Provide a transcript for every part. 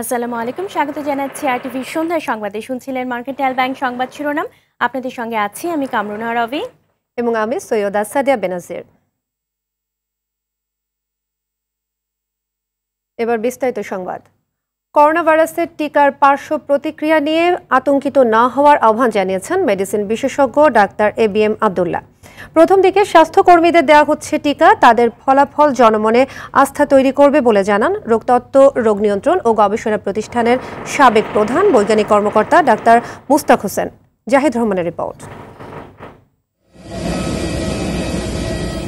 আসসালামু আলাইকুম, স্বাগত জানাচ্ছি আরটিভি সন্ধ্যার সংবাদে। শুনছিলেন মার্কেন্টাইল ব্যাংক সংবাদ শিরোনাম। আপনাদের সঙ্গে আছি আমি কামরুনা রবি এবং আমি সৈয়দা সাদিয়া বেনাজির। এবার বিস্তারিত সংবাদ। করোনা ভাইরাসের টিকার পার্শ্ব প্রতিক্রিয়া নিয়ে আতঙ্কিত না হওয়ার আহ্বান জানিয়েছেন মেডিসিন বিশেষজ্ঞ ডাক্তার ABM আব্দুল্লাহ। প্রথম দিকে স্বাস্থ্যকর্মীদের দেওয়া হচ্ছে টিকা, তাদের ফলাফল জনমনে আস্থা তৈরি করবে বলে জানান রোগতত্ত্ব, রোগ নিয়ন্ত্রণ ও গবেষণা প্রতিষ্ঠানের সাবেক প্রধান বৈজ্ঞানিক কর্মকর্তা ডাক্তার মুস্তাক হোসেন। জাহিদ রহমানের রিপোর্ট।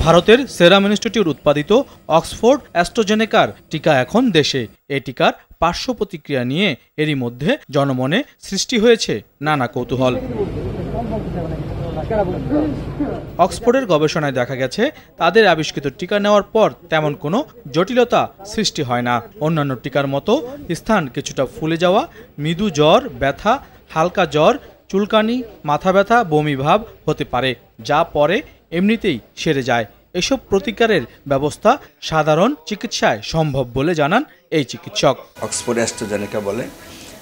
ভারতের সেরাম ইনস্টিটিউট উৎপাদিত অক্সফোর্ড অ্যাস্ট্রাজেনেকার টিকা এখন দেশে। এই টিকার পার্শ্ব প্রতিক্রিয়া নিয়ে এরই মধ্যে জনমনে সৃষ্টি হয়েছে নানা কৌতূহল। অক্সফোর্ডের গবেষণায় দেখা গেছে, তাদের আবিষ্কৃত টিকা নেওয়ার পর তেমন কোনো জটিলতা সৃষ্টি হয় না। অন্যান্য টিকার মতো স্থান কিছুটা ফুলে যাওয়া, মৃদু জ্বর, ব্যথা, হালকা জ্বর, চুলকানি, মাথা ব্যথা, বমি ভাব হতে পারে, যা পরে এমনিতেই সেরে যায়। এসব প্রতিকারের ব্যবস্থা সাধারণ চিকিৎসায় সম্ভব বলে জানান এই চিকিৎসক। অক্সফোর্ড অ্যাস্ট্রাজেনেকা বলে,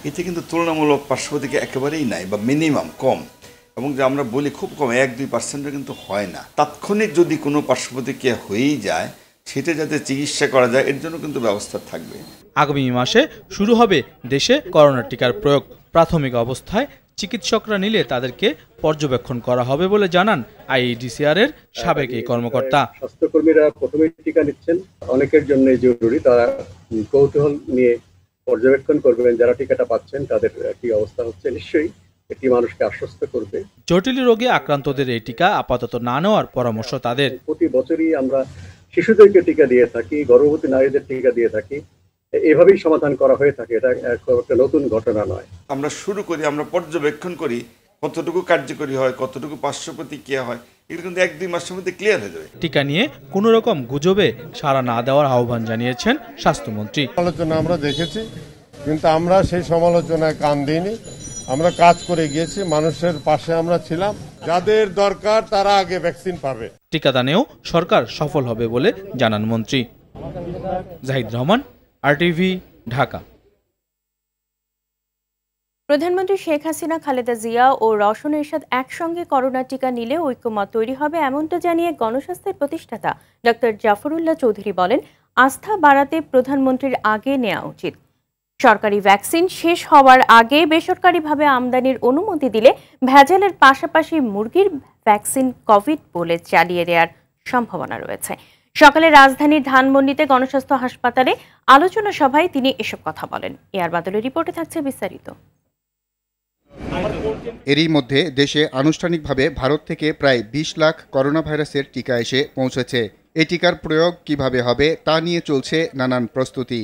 এতে কিন্তু তুলনামূলক পার্শ্বপ্রতিক্রিয়া একেবারেই নাই বা মিনিমাম কম, এবং যে আমরা বলি খুব কম 1-2% কিন্তু হয় না। তাৎক্ষণিক যদি কোনো পার্শ্বপ্রতিক্রিয়া হয়েই যায়, সেটা যাতে চিকিৎসা করা যায় এর জন্য কিন্তু ব্যবস্থা থাকবে। আগামী মাসে শুরু হবে দেশে করোনা টিকার প্রয়োগ। প্রাথমিক অবস্থায় চিকিৎসকরা নিলে তাদেরকে পর্যবেক্ষণ করা হবে বলে জানান IEDCR এর সাবেক এই কর্মকর্তা। স্বাস্থ্যকর্মীরা প্রথমে টিকা নিচ্ছেন, অনেকের জন্য জরুরি, তারা কৌতূহল নিয়ে পর্যবেক্ষণ করবেন যারা টিকাটা পাচ্ছেন তাদের কি অবস্থা হচ্ছে। নিশ্চয়ই এটি মানুষকে আশ্বস্ত করবে। জটিল রোগে আক্রান্তদের এই টিকা আপাতত না নেওয়ার পরামর্শ তাদের। প্রতি বছরই আমরা শিশুদেরকে টিকা দিয়ে থাকি, গর্ভবতী নারীদের টিকা দিয়ে থাকি, এভাবেই সমাধান করা হয়ে থাকে। এটা একটা নতুন ঘটনা নয়। আমরা শুরু করি, আমরা পর্যবেক্ষণ করি কতটুকু কার্যকরী হয়, কতটুকু পার্শ্বপ্রতিক্রিয়া হয়, এগুলো কিন্তু 1-2 মাসের মধ্যে ক্লিয়ার হয়ে যাবে। টিকা নিয়ে কোনো রকম গুজবে সাড়া না দেওয়ার আহ্বান জানিয়েছেন স্বাস্থ্যমন্ত্রী। সমালোচনা আমরা দেখেছি, কিন্তু আমরা সেই সমালোচনায় কান দিইনি। আমরা কাজ করে গিয়েছি, মানুষের পাশে আমরা ছিলাম। যাদের দরকার তারা আগে ভ্যাকসিন পাবে। টিকাদানেও সরকার সফল হবে বলে জানান মন্ত্রী। জাহিদ রহমান, RTV, ঢাকা। প্রধানমন্ত্রী শেখ হাসিনা, খালেদা জিয়া ও রওশন এরশাদ একসঙ্গে করোনা টিকা নিলে ঐক্যমত তৈরি হবে, এমনটা জানিয়ে গণস্বাস্থ্যের প্রতিষ্ঠাতা ডক্টর জাফরুল্লাহ চৌধুরী বলেন, আস্থা বাড়াতে প্রধানমন্ত্রীর আগে নেওয়া উচিত। সরকারি ভ্যাকসিন শেষ হওয়ার আগে বেসরকারিভাবে আমদানির অনুমতি দিলে ভেজালের পাশাপাশি মুরগির ভ্যাকসিন কোভিড বলে চালিয়ে দেওয়ার সম্ভাবনা রয়েছে। সকালে রাজধানীর ধানমন্ডিতে গণস্বাস্থ্য হাসপাতালে আলোচনা সভায় তিনি এসব কথা বলেন। এয়ার বাদলের রিপোর্টে থাকছে বিস্তারিত। এরই মধ্যে দেশে আনুষ্ঠানিকভাবে ভারত থেকে প্রায় 20 লাখ করোনা ভাইরাসের টিকা এসে পৌঁছেছে। এই টিকার প্রয়োগ কিভাবে হবে তা নিয়ে চলছে নানান প্রস্তুতি।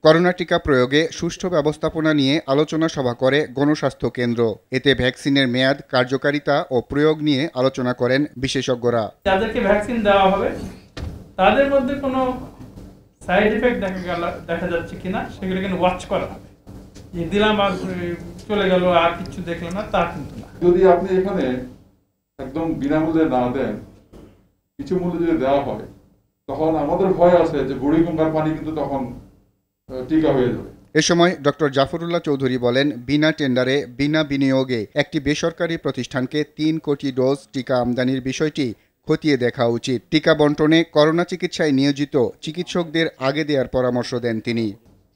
করোনা টিকা প্রয়োগে সুষ্ঠু ব্যবস্থাপনা নিয়ে আলোচনা সভা করে গণস্বাস্থ্য কেন্দ্র। এতে ভ্যাকসিনের মেয়াদ, কার্যকারিতা ও প্রয়োগ নিয়ে আলোচনা করেন বিশেষজ্ঞরা। যাদেরকে ভ্যাকসিন দেওয়া হবে তাদের মধ্যে কোনো সাইড এফেক্ট দেখা যাচ্ছে কিনা সেগুলো কিন্তু ওয়াচ করা হবে। যে দিলাম আর চলে গেল আর কিছু দেখলাম না, তা কিন্তু না। যদি আপনি এখানে একদম বিনামূল্যে না দেন, কিছু মূল্যে যদি দেওয়া হয়, তখন আমাদের ভয় আছে যে বুড়ি গঙ্গার পানি কিন্তু তখন টিকা হয়ে যাবে। এ সময় ডক্টর জাফরুল্লাহ চৌধুরী বলেন, বিনা টেন্ডারে, বিনা বিনিয়োগে একটি বেসরকারি প্রতিষ্ঠানকে 3 কোটি ডোজ টিকা আমদানির বিষয়টি খতিয়ে দেখা উচিত। টিকা বন্টনে করোনা চিকিৎসায় নিয়োজিত চিকিৎসকদের আগে দেওয়ার পরামর্শ দেন তিনি।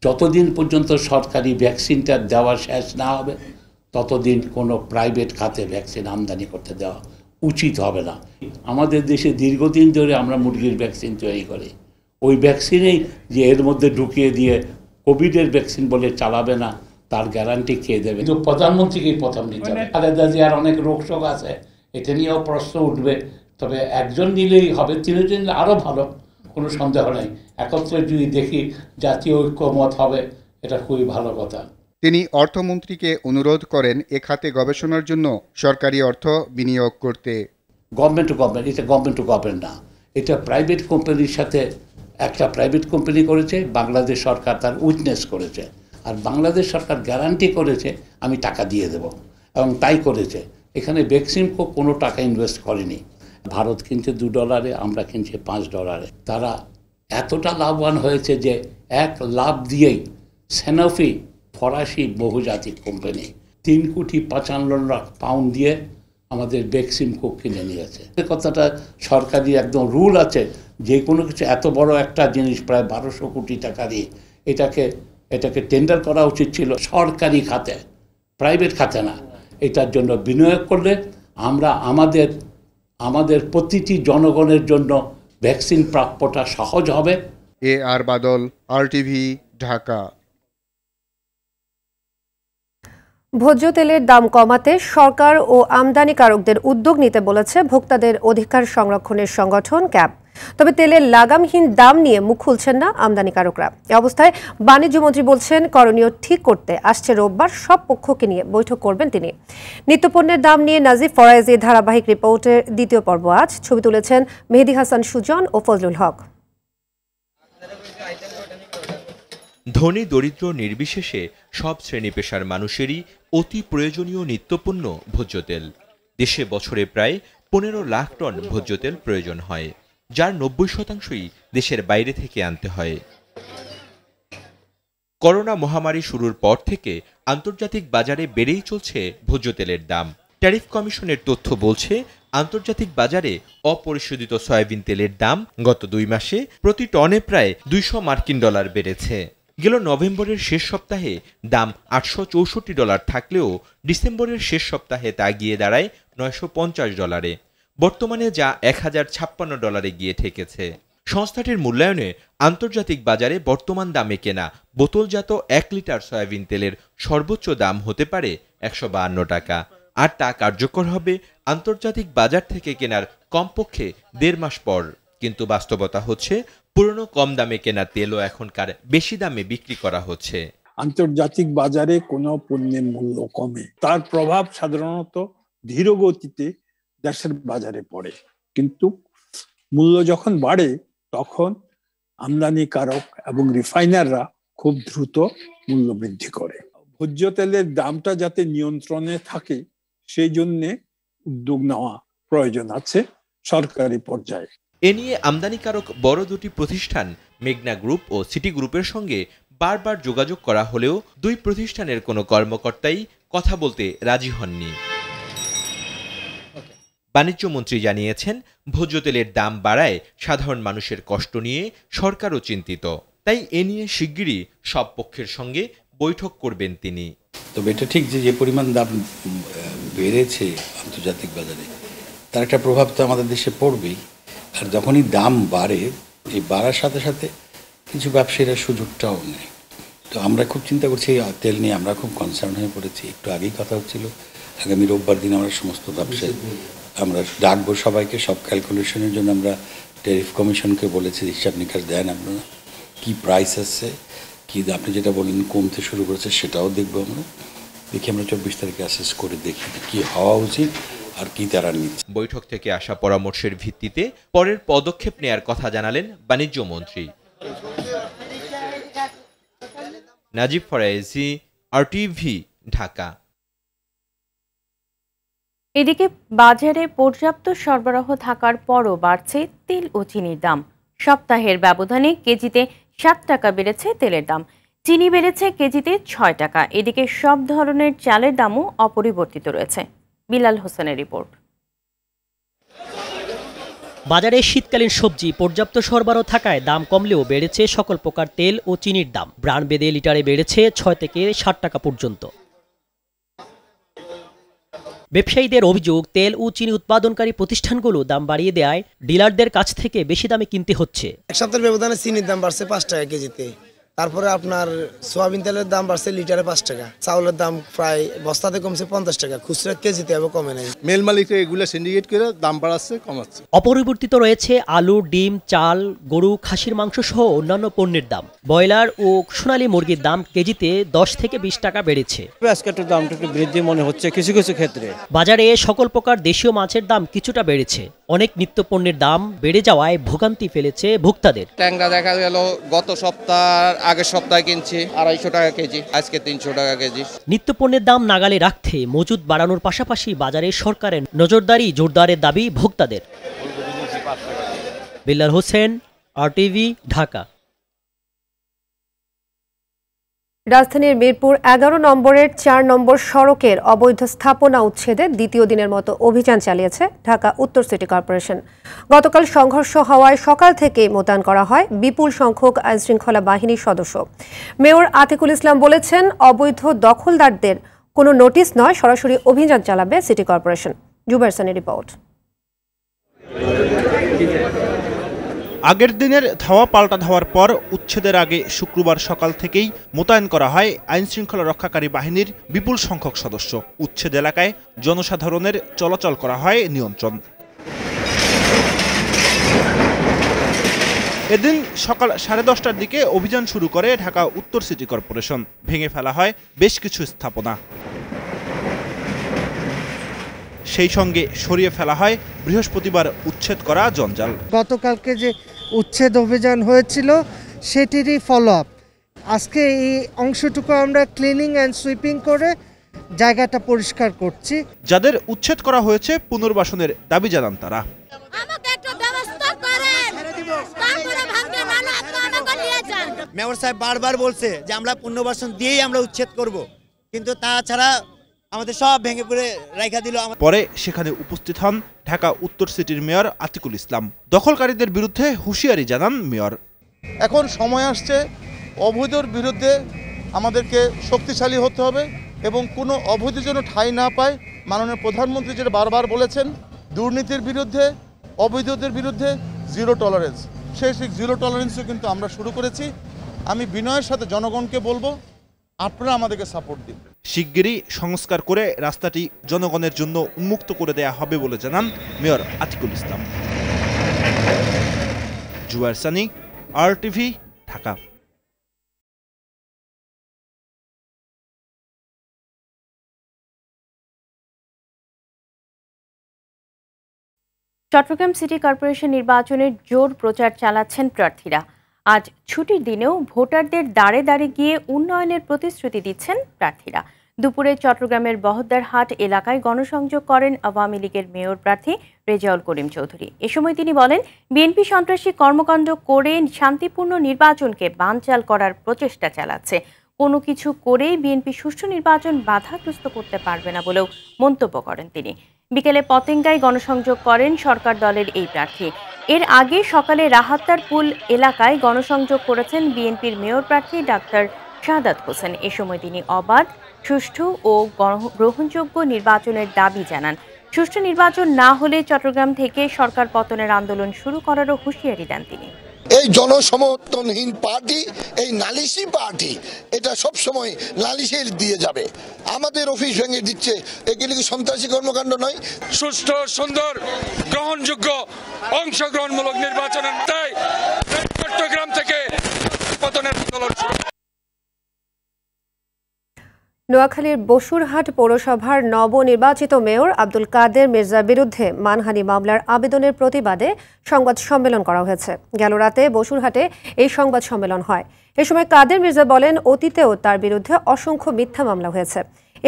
যতদিন পর্যন্ত সরকারি ভ্যাকসিনটা দেওয়া শেষ না হবে, ততদিন কোনো প্রাইভেট খাতে ভ্যাকসিন আমদানি করতে দেওয়া উচিত হবে না। আমাদের দেশে দীর্ঘদিন ধরে আমরা মুরগির ভ্যাকসিন তৈরি করি, ওই ভ্যাকসিনেই যে এর মধ্যে ঢুকিয়ে দিয়ে কোভিডের ভ্যাকসিন বলে চালাবে না, তার গ্যারান্টি খেয়ে দেবে। কিন্তু প্রধানমন্ত্রীকেই প্রথম নিতে হবে। খালেদা জিয়ার অনেক রোগ আছে, এটা নিয়েও প্রশ্ন উঠবে। তবে একজন নিলেই হবে, 3 জন আরও ভালো, কোনো সন্দেহ নেই। একত্রে যদি দেখি জাতীয় ঐক্যমত হবে, এটা খুবই ভালো কথা। তিনি অর্থমন্ত্রীকে অনুরোধ করেন এ খাতে গবেষণার জন্য সরকারি অর্থ বিনিয়োগ করতে। গভর্নমেন্ট টু গভর্নমেন্ট, এটা গভর্নমেন্ট টু গভর্নমেন্ট না, এটা প্রাইভেট কোম্পানির সাথে একটা প্রাইভেট কোম্পানি করেছে, বাংলাদেশ সরকার তার উইটনেস করেছে, আর বাংলাদেশ সরকার গ্যারান্টি করেছে আমি টাকা দিয়ে দেব, এবং তাই করেছে। এখানে ভ্যাকসিনকো কোনো টাকা ইনভেস্ট করেনি। ভারত কিনছে $2, আমরা কিনছি $5। তারা এতটা লাভবান হয়েছে যে এক লাভ দিয়েই সেনোফি, ফরাসি বহুজাতিক কোম্পানি 3,55,00,000 পাউন্ড দিয়ে আমাদের বেক্সিমকো কিনে নিয়েছে। এই কথাটা সরকারি একদম রুল আছে, যে কোনো কিছু এত বড় একটা জিনিস প্রায় 1200 কোটি টাকা দিয়ে এটাকে টেন্ডার করা উচিত ছিল সরকারি খাতে, প্রাইভেট খাতে না। এটার জন্য বিনিয়োগ করলে আমরা আমাদের প্রতিটি জনগণের জন্য ভ্যাকসিন প্রাপ্যটা সহজ হবে। আর বাদল, RTV, ঢাকা। ভোজ্য তেলের দাম কমাতে সরকার ও আমদানিকারকদের উদ্যোগ নিতে বলেছে ভোক্তাদের অধিকার সংরক্ষণের সংগঠন ক্যাব। তবে তেলের লাগামহীন দাম নিয়ে মুখ খুলছেন না আমদানিকারকরা। এ অবস্থায় বাণিজ্যমন্ত্রী বলছেন করণীয় ঠিক করতে আসছে রোববার সব পক্ষকে নিয়ে বৈঠক করবেন তিনি। নিত্যপণ্যের দাম নিয়ে নাজিব ফরায়েজি ধারাবাহিক রিপোর্টের দ্বিতীয় পর্ব আজ। ছবি তুলেছেন মেহেদী হাসান সুজন ও ফজলুল হক। ধনী দরিদ্র নির্বিশেষে সব শ্রেণী পেশার মানুষেরই অতি প্রয়োজনীয় নিত্যপণ্য ভোজ্য তেল। দেশে বছরে প্রায় 15 লাখ টন ভোজ্য তেল প্রয়োজন হয়, যার 90% দেশের বাইরে থেকে আনতে হয়। করোনা মহামারী শুরুর পর থেকে আন্তর্জাতিক বাজারে বেড়েই চলছে ভোজ্য তেলের দাম। ট্যারিফ কমিশনের তথ্য বলছে, আন্তর্জাতিক বাজারে অপরিশোধিত সয়াবিন তেলের দাম গত 2 মাসে প্রতি টনে প্রায় $200 বেড়েছে। গেল নভেম্বরের শেষ সপ্তাহে দাম $864 থাকলেও ডিসেম্বরের শেষ সপ্তাহে তা গিয়ে দাঁড়ায় $950। বর্তমানে যা $1056 গিয়ে ঠেকেছে। সংস্থাটির মূল্যায়নে আন্তর্জাতিক বাজারে বর্তমান দামে কেনা বোতলজাত 1 লিটার সয়াবিন তেলের সর্বোচ্চ দাম হতে পারে $152 টাকা, আর তা কার্যকর হবে আন্তর্জাতিক বাজার থেকে কেনার কমপক্ষে 1.5 মাস পর। কিন্তু বাস্তবতা হচ্ছে, পুরনো কম দামে কেনা তেলও এখনকার বেশি দামে বিক্রি করা হচ্ছে। আন্তর্জাতিক বাজারে কোনো পণ্যের মূল্য কমে, তার প্রভাব সাধারণত ধীর গতিতে দেশের বাজারে পড়ে, কিন্তু মূল্য যখন বাড়ে তখন আমদানিকারক এবং রিফাইনাররা খুব দ্রুত মূল্য বৃদ্ধি করে। ভোজ্য তেলের দামটা যাতে নিয়ন্ত্রণে থাকে সেই জন্যে উদ্যোগ নেওয়া প্রয়োজন আছে সরকারি পর্যায়ে। এ নিয়ে আমদানিকারক বড় দুটি প্রতিষ্ঠান মেঘনা গ্রুপ ও সিটি গ্রুপের সঙ্গে বারবার যোগাযোগ করা হলেও দুই প্রতিষ্ঠানের কোনো কর্মকর্তাই কথা বলতে রাজি হননি। বাণিজ্যমন্ত্রী জানিয়েছেন, ভোজ্য তেলের দাম বাড়ায় সাধারণ মানুষের কষ্ট নিয়ে সরকারও চিন্তিত, তাই এ নিয়ে শিগগিরই সব পক্ষের সঙ্গে বৈঠক করবেন তিনি। তবে এটা ঠিক যে পরিমাণ দাম বেড়েছে আন্তর্জাতিক বাজারে, তার একটা প্রভাব তো আমাদের দেশে পড়বেই। আর যখনই দাম বাড়ে, এই বাড়ার সাথে সাথে কিছু ব্যবসায়ীরা সুযোগটাও নেয়। তো আমরা খুব চিন্তা করছি তেল নিয়ে, আমরা খুব কনসার্ন হয়ে পড়েছি। একটু আগেই কথা হচ্ছিল, আগামী রোববার দিন আমরা সমস্ত ব্যবসায়ী আমরা ডাকবো সবাইকে, সব ক্যালকুলেশনের জন্য আমরা ট্যারিফ কমিশনকে বলেছি হিসাব নিকাশ দেন আপনারা, কী প্রাইস আসছে, কী আপনি যেটা বলেন কমতে শুরু করেছে সেটাও দেখবো আমরা। দেখি আমরা 24 তারিখে অ্যাসেস করে দেখি কী হওয়া উচিত আর কি তারা নিচ্ছে। বৈঠক থেকে আসা পরামর্শের ভিত্তিতে পরের পদক্ষেপ নেয়ার কথা জানালেন বাণিজ্য মন্ত্রী। নাজিব ফরায়েজি, RTV, ঢাকা। এদিকে বাজারে পর্যাপ্ত সরবরাহ থাকার পরও বাড়ছে তেল ও চিনির দাম। সপ্তাহের ব্যবধানে কেজিতে 7 টাকা বেড়েছে তেলের দাম, চিনি বেড়েছে কেজিতে 6 টাকা। এদিকে সব ধরনের চালের দামও অপরিবর্তিত রয়েছে। বিলাল হোসেনের রিপোর্ট। বাজারে শীতকালীন সবজি পর্যাপ্ত সরবরাহ থাকায় দাম কমলেও বেড়েছে সকল প্রকার তেল ও চিনির দাম। ব্র্যান্ড বেঁধে লিটারে বেড়েছে 6 থেকে 60 টাকা পর্যন্ত। ব্যবসায়ীদের অভিযোগ, তেল ও চিনি উৎপাদনকারী প্রতিষ্ঠানগুলো দাম বাড়িয়ে দেয় ডিলারদের কাছ থেকে বেশি দামে কিনতে হচ্ছে। এক সপ্তাহের ব্যবধানে চিনির দাম বাড়ছে 5 টাকা কেজিতে, তারপরে আপনার সোয়াবিন তেলের দাম বাড়ছে লিটারে 5 টাকা, চাউলের দাম প্রায় বস্তাতে কমছে 50 টাকা, খুচরা কেজিতে এবং কমে নাই। মেল মালিকরা এগুলো সিন্ডিকেট করে দাম বাড়াচ্ছে কমাচ্ছে। অপরিবর্তিত রয়েছে আলু, ডিম, চাল, গরু, খাসির মাংস সহ অন্যান্য পণ্যের দাম। ব্রয়লার ও সোনালী মুরগির দাম কেজিতে 10 থেকে 20 টাকা বেড়েছে। আজকে একটু দামটা একটু বৃদ্ধি মনে হচ্ছে কিছু কিছু ক্ষেত্রে। বাজারে সকল প্রকার দেশীয় মাছের দাম কিছুটা বেড়েছে। অনেক নিত্যপণ্যের দাম বেড়ে যাওয়ায় ভোগান্তি ফেলেছে ভোক্তাদের। ট্যাংরা দেখা গেল গত সপ্তাহ আগের সপ্তাহে কিনছি 250 টাকা কেজি, আজকে 300 টাকা কেজি। নিত্যপণ্যের দাম নাগালে রাখতে মজুদ বাড়ানোর পাশাপাশি বাজারে সরকারের নজরদারি জোরদারের দাবি ভোক্তাদের। বিলাল হোসেন, RTV, ঢাকা। রাজধানীর মিরপুর 11 নম্বরের 4 নম্বর সড়কের অবৈধ স্থাপনা উচ্ছেদে দ্বিতীয় দিনের মতো অভিযান চালিয়েছে ঢাকা উত্তর সিটি কর্পোরেশন। গতকাল সংঘর্ষ হওয়ায় সকাল থেকেই মোতায়েন করা হয় বিপুল সংখ্যক আইনশৃঙ্খলা বাহিনীর সদস্য। মেয়র আতিকুল ইসলাম বলেছেন, অবৈধ দখলদারদের কোনো নোটিশ নয়, সরাসরি অভিযান চালাবে সিটি কর্পোরেশন। জুবাইর সানির রিপোর্ট। আগের দিনের ধাওয়া পাল্টা ধাওয়ার পর উচ্ছেদের আগে শুক্রবার সকাল থেকেই মোতায়েন করা হয় আইনশৃঙ্খলা রক্ষাকারী বাহিনীর বিপুল সংখ্যক সদস্য। উচ্ছেদ এলাকায় জনসাধারণের চলাচল করা হয় নিয়ন্ত্রণ। এদিন সকাল 10:30টার দিকে অভিযান শুরু করে ঢাকা উত্তর সিটি কর্পোরেশন। ভেঙে ফেলা হয় বেশ কিছু স্থাপনা, সেই সঙ্গে সরিয়ে ফেলা হয় বৃহস্পতিবার উচ্ছেদ করা জঞ্জাল। গতকালকে যে উচ্ছেদ অভিযান হয়েছিল সেটিরই ফলো আপ। আজকে এই অংশটুকু আমরা ক্লিনিং অ্যান্ড সুইপিং করে জায়গাটা পরিষ্কার করছি। যাদের উচ্ছেদ করা হয়েছে পুনর্বাসনের দাবি জানান তারা। মেয়র সাহেব বারবার বলছে যে আমরা পুনর্বাসন দিয়েই আমরা উচ্ছেদ করব, কিন্তু তাছাড়া আমাদের সব ভেঙে পড়ে রাখা দিল। পরে সেখানে উপস্থিত হন ঢাকা উত্তর সিটির মেয়র আতিকুল ইসলাম। দখলকারীদের বিরুদ্ধে হুঁশিয়ারি জানান মেয়র। এখন সময় আসছে অবৈধর বিরুদ্ধে আমাদেরকে শক্তিশালী হতে হবে এবং কোনো অবৈধ যেন ঠাঁই না পায়। মাননীয় প্রধানমন্ত্রী যেটা বারবার বলেছেন, দুর্নীতির বিরুদ্ধে, অবৈধদের বিরুদ্ধে জিরো টলারেন্স। সেই জিরো টলারেন্সও কিন্তু আমরা শুরু করেছি। আমি বিনয়ের সাথে জনগণকে বলবো, আপনারা আমাদেরকে সাপোর্ট দিন। শিগগিরই সংস্কার করে রাস্তাটি জনগণের জন্য উন্মুক্ত করে দেয়া হবে বলে জানান mayor Atiqul Islam. Zubair Sani, RTV, Dhaka. Chittagong city corporation নির্বাচনের জোর প্রচার চালাচ্ছেন প্রার্থীরা। আজ ছুটির দিনেও ভোটারদের দাঁড়ে দাঁড়ে গিয়ে উন্নয়নের প্রতিশ্রুতি দিচ্ছেন প্রার্থীরা। দুপুরে চট্টগ্রামের বহদ্দারহাট এলাকায় গণসংযোগ করেন আওয়ামী লীগের মেয়র প্রার্থী রেজাউল করিম চৌধুরী। এ সময় তিনি বলেন, বিএনপি সন্ত্রাসী কর্মকাণ্ড করে শান্তিপূর্ণ নির্বাচনকে বানচাল করার প্রচেষ্টা চালাচ্ছে। কোনো কিছু করেই বিএনপি সুষ্ঠু নির্বাচন বাধাগ্রস্ত করতে পারবে না বলেও মন্তব্য করেন তিনি। বিকেলে পতেঙ্গায় গণসংযোগ করেন সরকার দলের এই প্রার্থী। এর আগে সকালে রাহাত্তারপুল এলাকায় গণসংযোগ করেছেন বিএনপির মেয়র প্রার্থী ডাক্তার শাহাদাত হোসেন। এ সময় তিনি অবাধ, সুষ্ঠু ও গ্রহণযোগ্য নির্বাচনের দাবি জানান। সুষ্ঠু নির্বাচন না হলে চট্টগ্রাম থেকে সরকার পতনের আন্দোলন শুরু করারও হুঁশিয়ারি দেন তিনি। এই জনসমর্থনহীন পার্টি, এই নালিশি পার্টি, এটা সব সময় নালিশে দিয়ে যাবে। আমাদের অফিস ভেঙে দিচ্ছে, এগুলি কি সন্ত্রাসী কর্মকাণ্ড নয়? সুষ্ঠু, সুন্দর, গ্রহণযোগ্য, অংশগ্রহণমূলক নির্বাচনের তাই চট্টগ্রাম থেকে পতনের আন্দোলন শুরু। নোয়াখালীর বসুরহাট পৌরসভার নবনির্বাচিত মেয়র আব্দুল কাদের মির্জার বিরুদ্ধে মানহানি মামলার আবেদনের প্রতিবাদে সংবাদ সম্মেলন করা হয়েছে। গেল রাতে বসুরহাটে এই সংবাদ সম্মেলন হয়। এ সময় কাদের মির্জা বলেন, অতীতেও তার বিরুদ্ধে অসংখ্য মিথ্যা মামলা হয়েছে।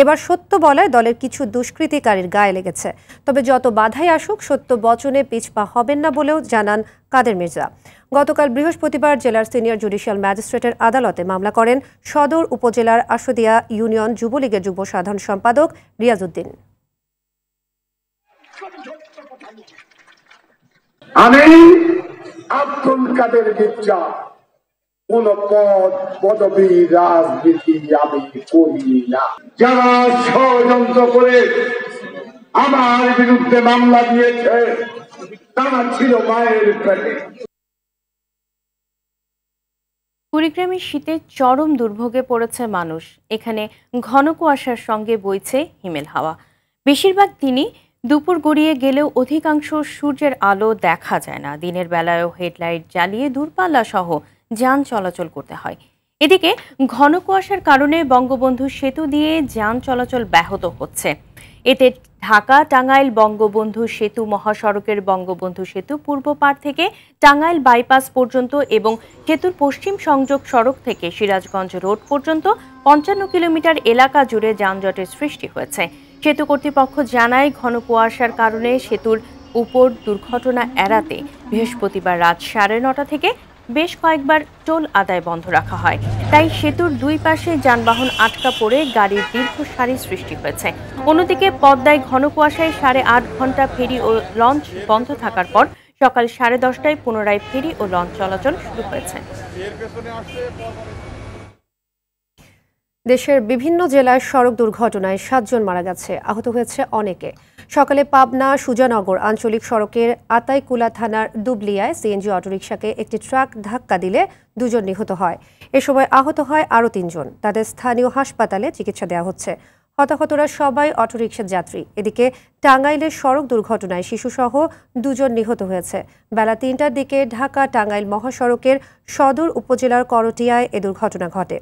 এবার সত্য বলায় দলের কিছু দুষ্কৃতিকারীর গায়ে লেগেছে। তবে যত বাধাই আসুক সত্য বচনে পিছপা হবেন না বলেও জানান কাদের মির্জা। গতকাল বৃহস্পতিবার জেলার সিনিয়র জুডিশিয়াল ম্যাজিস্ট্রেটের আদালতে মামলা করেন সদর উপজেলার আশুদিয়া ইউনিয়ন যুবলীগের যুব সাধারণ সম্পাদক রিয়াজউদ্দিন। আমি আব্দুল কাদের মির্জা কোন পদ পদবী রাজনীতি আমি করি না। যারা ষড়যন্ত্র করে আমার বিরুদ্ধে মামলা দিয়েছে তারা ছিল মায়ের পেটে। কুড়িগ্রামের শীতে চরম দুর্ভোগে পড়েছে মানুষ। এখানে ঘন কুয়াশার সঙ্গে বইছে হিমেল হাওয়া। বেশিরভাগ দিনই দুপুর গড়িয়ে গেলেও অধিকাংশ সূর্যের আলো দেখা যায় না। দিনের বেলায়ও হেডলাইট জ্বালিয়ে দূরপাল্লা সহ যান চলাচল করতে হয়। এদিকে ঘন কুয়াশার কারণে বঙ্গবন্ধু সেতু দিয়ে যান চলাচল ব্যাহত হচ্ছে। এতে ঢাকা টাঙ্গাইল বঙ্গবন্ধু সেতু মহাসড়কের বঙ্গবন্ধু সেতু পূর্ব পাড় থেকে টাঙ্গাইল বাইপাস পর্যন্ত এবং সেতুর পশ্চিম সংযোগ সড়ক থেকে সিরাজগঞ্জ রোড পর্যন্ত 55 কিলোমিটার এলাকা জুড়ে যানজটের সৃষ্টি হয়েছে। সেতু কর্তৃপক্ষ জানায়, ঘন কুয়াশার কারণে সেতুর উপর দুর্ঘটনা এড়াতে বৃহস্পতিবার রাত 9:30 থেকে বেশ কয়েকবার টোল আদায় বন্ধ রাখা হয়। তাই সেতুর দুই পাশে যানবাহন আটকা পড়ে গাড়ির দীর্ঘ সারি সৃষ্টি হয়েছে। অন্যদিকে পদ্মায় ঘন কুয়াশায় 8.5 ঘন্টা ফেরি ও লঞ্চ বন্ধ থাকার পর সকাল 10:30টায় পুনরায় ফেরি ও লঞ্চ চলাচল শুরু হয়েছে। দেশের বিভিন্ন জেলায় সড়ক দুর্ঘটনায় 7 জন মারা গেছে, আহত হয়েছে অনেকে। সকালে পাবনা সুজানগর আঞ্চলিক সড়কের আতাইকুলা থানার দুবলিয়ায় সিএনজি অটোরিকশাকে একটি ট্রাক ধাক্কা দিলে 2 জন নিহত হয়। এ সময় আহত হয় আরও 3 জন। তাদের স্থানীয় হাসপাতালে চিকিৎসা দেওয়া হচ্ছে। হতাহতরা সবাই অটোরিকশার যাত্রী। এদিকে টাঙ্গাইলের সড়ক দুর্ঘটনায় শিশুসহ 2 জন নিহত হয়েছে। বেলা 3টার দিকে ঢাকা টাঙ্গাইল মহাসড়কের সদর উপজেলার করটিয়ায় এ দুর্ঘটনা ঘটে।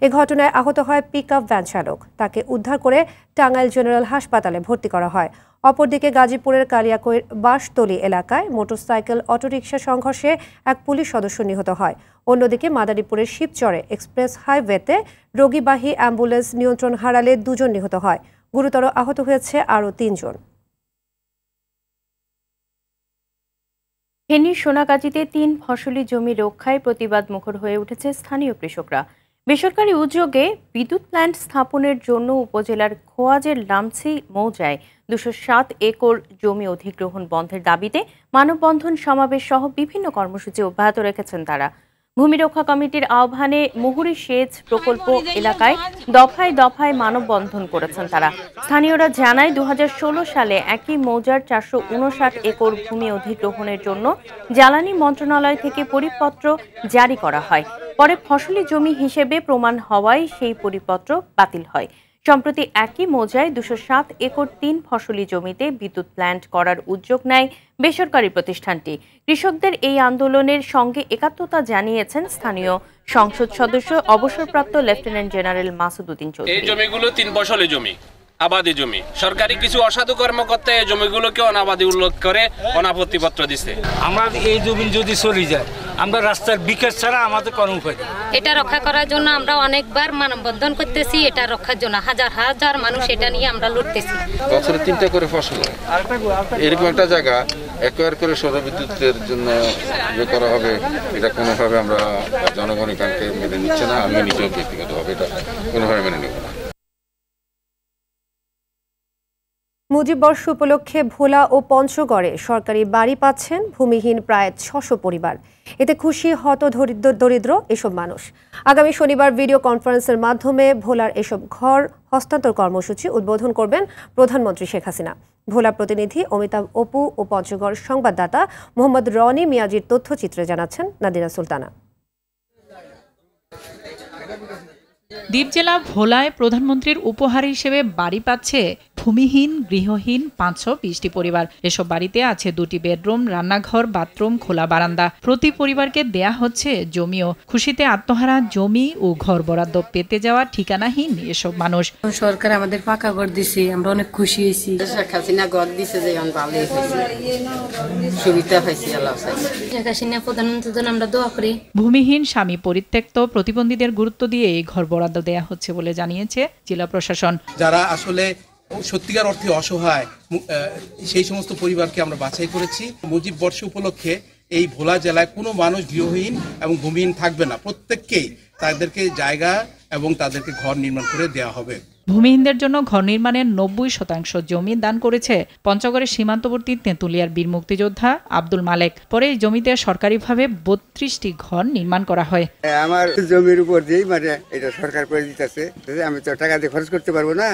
এ ঘটনায় আহত হয় পিকআপ ভ্যান চালক। তাকে উদ্ধার করে টাঙ্গাইল জেনারেল হাসপাতালে ভর্তি করা হয়। অপরদিকে গাজীপুরের কালিয়াকৈর বাঁশতলী এলাকায় মোটরসাইকেল অটোরিকশা সংঘর্ষে এক পুলিশ সদস্য নিহত হয়। অন্যদিকে মাদারীপুরের শিবচরে এক্সপ্রেস হাইওয়েতে রোগীবাহী অ্যাম্বুলেন্স নিয়ন্ত্রণ হারালে 2 জন নিহত হয়। গুরুতর আহত হয়েছে আরও 3 জন। ফেনীর সোনাগাজীতে 3 ফসলি জমি রক্ষায় প্রতিবাদ মুখর হয়ে উঠেছে স্থানীয় কৃষকরা। বেসরকারি উদ্যোগে বিদ্যুৎ প্ল্যান্ট স্থাপনের জন্য উপজেলার খোয়াজের লামছি মৌজায় 207 একর জমি অধিগ্রহণ বন্ধের দাবিতে মানববন্ধন সমাবেশ সহ বিভিন্ন কর্মসূচি অব্যাহত রেখেছেন তারা। ভূমি রক্ষা কমিটির আহ্বানে মুহুরী সেচ প্রকল্প এলাকায় দফায় দফায় মানববন্ধন করেছেন তারা। স্থানীয়রা জানায় 2016 সালে একই মৌজার 459 একর ভূমি অধিগ্রহণের জন্য জ্বালানি মন্ত্রণালয় থেকে পরিপত্র জারি করা হয়। পরে ফসলি জমি হিসেবে প্রমাণ হওয়ায় সেই পরিপত্র বাতিল হয়। সম্প্রতি একই মৌজায় 207 একর 3 ফসলি জমিতে বিদ্যুৎ প্ল্যান্ট করার উদ্যোগ নেয় বেসরকারি প্রতিষ্ঠানটি। কৃষকদের এই আন্দোলনের সঙ্গে একাত্মতা জানিয়েছেন স্থানীয় সংসদ সদস্য অবসরপ্রাপ্ত লেফটেন্যান্ট জেনারেল মাসুদ উদ্দিন চৌধুরী। এই জমিগুলো 3 ফসলি জমি, আবাদি জমি। সরকারি কিছু অসাধু কর্মকর্তা এই জমিগুলোকে অনাবাদি উল্লেখ করে অনাপত্তিপত্র দিচ্ছে। আমরা এই জমি যদি চলে যায়, আমরা রাস্তার বিকাশ ছাড়া আমাদের কোনো উপায় নেই। এটা রক্ষা করার জন্য আমরা অনেকবার মানববন্ধন করতেছি। এটা রক্ষার জন্য হাজার হাজার মানুষ এটা নিয়ে আমরা লড়তেছি। বছরে 3টা করে ফসল হয়, এরকম একটা জায়গা একবার করে সৌর বিদ্যুতের জন্য ইয়ে করা হবে, এটা কোনোভাবে আমরা জনগণ এখানকে মেনে নিচ্ছে না। আমি নিজেও ব্যক্তিগতভাবে এটা কোনোভাবে মেনে নেব না। মুজিববর্ষ উপলক্ষে ভোলা ও পঞ্চগড়ে সরকারি বাড়ি পাচ্ছেন ভূমিহীন প্রায় 600 পরিবার। এতে খুশি হতদরিদ্র এসব মানুষ। আগামী শনিবার ভিডিও কনফারেন্সের মাধ্যমে ভোলার এসব ঘর হস্তান্তর কর্মসূচি উদ্বোধন করবেন প্রধানমন্ত্রী শেখ হাসিনা। ভোলা প্রতিনিধি অমিতাভ অপু ও পঞ্চগড় সংবাদদাতা মোহাম্মদ রনি মিয়াজির তথ্যচিত্রে জানাচ্ছেন নাদিরা সুলতানা। দ্বীপ জেলা ভোলায় প্রধানমন্ত্রীর উপহার হিসেবে বাড়ি পাচ্ছে ভূমিহীন গৃহহীন 520টি পরিবার। এসব বাড়িতে আছে 2টি বেডরুম, রান্নাঘর, বাথরুম, খোলা বারান্দা। প্রতি পরিবারকে দেয়া হচ্ছে জমিও। খুশিতে আত্মহারা জমি ও ঘর বরাদ্দ পেতে যাওয়া ঠিকানাহীন এসব মানুষ। সরকার আমাদের পাকা ঘর দিছে, আমরা অনেক খুশি হয়েছি। শেখ হাসিনা ঘর দিছে যে ভালোই হয়েছে, সুবিধা পাইছি। আল্লাহ শেখ হাসিনা প্রধানমন্ত্রীর জন্য আমরা দোয়া করি। ভূমিহীন স্বামী পরিত্যক্ত প্রতিবন্ধীদের গুরুত্ব দিয়ে এই ঘর বরাদ্দ দেয়া হচ্ছে বলে জানিয়েছে জেলা প্রশাসন। যারা আসলে সত্যিকার অর্থে অসহায়, সেই সমস্ত পরিবারকে আমরা বাছাই করেছি। মুজিব বর্ষ উপলক্ষে এই ভোলা জেলায় কোনো মানুষ গৃহহীন এবং ভূমিহীন থাকবে না। প্রত্যেককেই তাদেরকে জায়গা এবং তাদেরকে ঘর নির্মাণ করে দেওয়া হবে। ভূমিহীনদের জন্য ঘর নির্মাণের 90% জমি দান করেছে পঞ্চগড়ের সীমান্তবর্তী তেঁতুলিয়ার বীর মুক্তিযোদ্ধা আব্দুল মালেক। পরে এই জমিতে সরকারিভাবে 32টি ঘর নির্মাণ করা হয়। আমার জমির উপর দিয়েই এটা সরকার করে দিতেছে, আমি তো টাকা দিয়ে খরচ করতে পারবো না,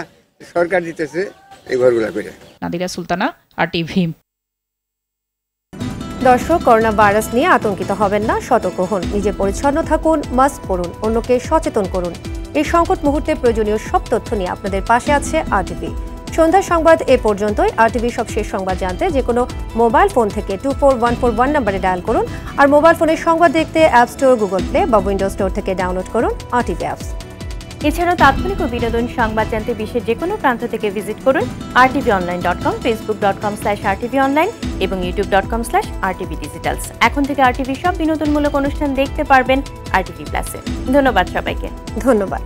সরকার দিতেছে এই ঘরগুলা করে। নাদিরা সুলতানা, আরটিভি। দর্শক, করোনা ভাইরাস নিয়ে আতঙ্কিত হবেন না, সতর্ক হন, নিজে পরিচ্ছন্ন থাকুন, মাস্ক পরুন, অন্যকে সচেতন করুন। এই সংকট মুহূর্তে প্রয়োজনীয় সব তথ্য নিয়ে আপনাদের পাশে আছে আরটিভি। সন্ধ্যার সংবাদ এ পর্যন্তই। আরটিভি সবশেষ সংবাদ জানতে যে কোনো মোবাইল ফোন থেকে 24141 নম্বরে ডায়াল করুন। আর মোবাইল ফোনের সংবাদ দেখতে অ্যাপ স্টোর, গুগল প্লে বা উইন্ডোজ স্টোর থেকে ডাউনলোড করুন আরটিভি অ্যাপস। এছাড়াও তাৎক্ষণিক ও বিনোদন সংবাদ জানতে বিশ্বের যে কোনো প্রান্ত থেকে ভিজিট করুন rtvonline.com, facebook.com/rtvonline এবং youtube.com/rtvdigitals। এখন থেকে আরটিভি সব বিনোদনমূলক অনুষ্ঠান দেখতে পারবেন আরটিভি প্লাসে। ধন্যবাদ সবাইকে। ধন্যবাদ।